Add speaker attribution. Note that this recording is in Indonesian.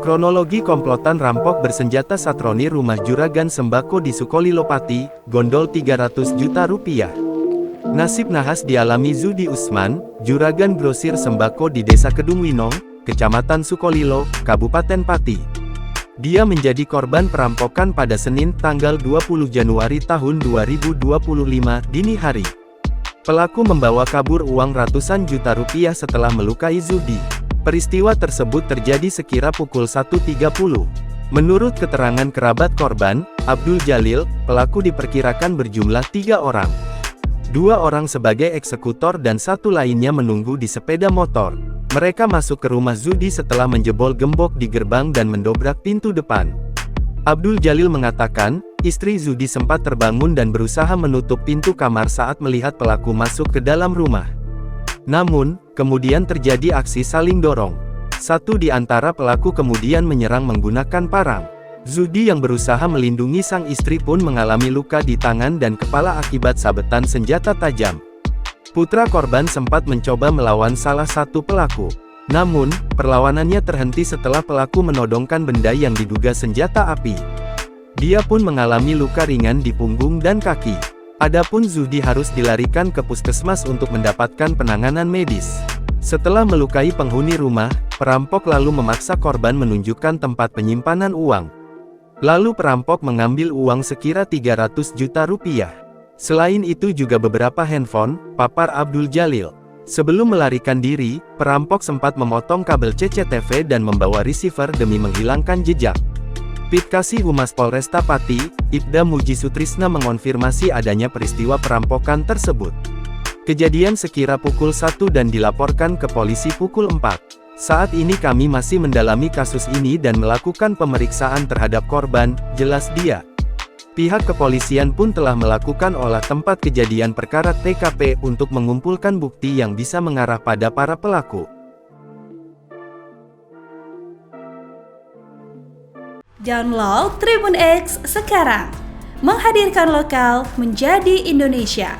Speaker 1: Kronologi komplotan rampok bersenjata Satroni rumah juragan sembako di Sukolilo-Pati, gondol 300 juta rupiah. Nasib nahas dialami Zudi Usman, juragan grosir sembako di Desa Kedung Winong, Kecamatan Sukolilo, Kabupaten Pati. Dia menjadi korban perampokan pada Senin tanggal 20 Januari tahun 2025 dini hari. Pelaku membawa kabur uang ratusan juta rupiah setelah melukai Zudi. Peristiwa tersebut terjadi sekira pukul 1.30. Menurut keterangan kerabat korban, Abdul Jalil, pelaku diperkirakan berjumlah 3 orang. 2 orang sebagai eksekutor dan 1 lainnya menunggu di sepeda motor. Mereka masuk ke rumah Zudi setelah menjebol gembok di gerbang dan mendobrak pintu depan. Abdul Jalil mengatakan, istri Zudi sempat terbangun dan berusaha menutup pintu kamar saat melihat pelaku masuk ke dalam rumah. Namun, kemudian terjadi aksi saling dorong. Satu di antara pelaku kemudian menyerang menggunakan parang. Zudi yang berusaha melindungi sang istri pun mengalami luka di tangan dan kepala akibat sabetan senjata tajam. Putra korban sempat mencoba melawan salah satu pelaku. Namun, perlawanannya terhenti setelah pelaku menodongkan benda yang diduga senjata api. Dia pun mengalami luka ringan di punggung dan kaki. Adapun Zudi harus dilarikan ke puskesmas untuk mendapatkan penanganan medis. Setelah melukai penghuni rumah, perampok lalu memaksa korban menunjukkan tempat penyimpanan uang. Lalu perampok mengambil uang sekira 300 juta rupiah. Selain itu juga beberapa handphone, papar Abdul Jalil. Sebelum melarikan diri, perampok sempat memotong kabel CCTV dan membawa receiver demi menghilangkan jejak. Pitkasih Humas Polresta Pati, Ibda Muji Sutrisna mengonfirmasi adanya peristiwa perampokan tersebut. Kejadian sekira pukul 1 dan dilaporkan ke polisi pukul 4. Saat ini kami masih mendalami kasus ini dan melakukan pemeriksaan terhadap korban, jelas dia. Pihak kepolisian pun telah melakukan olah tempat kejadian perkara TKP untuk mengumpulkan bukti yang bisa mengarah pada para pelaku.
Speaker 2: Download Tribun X sekarang, menghadirkan lokal menjadi Indonesia.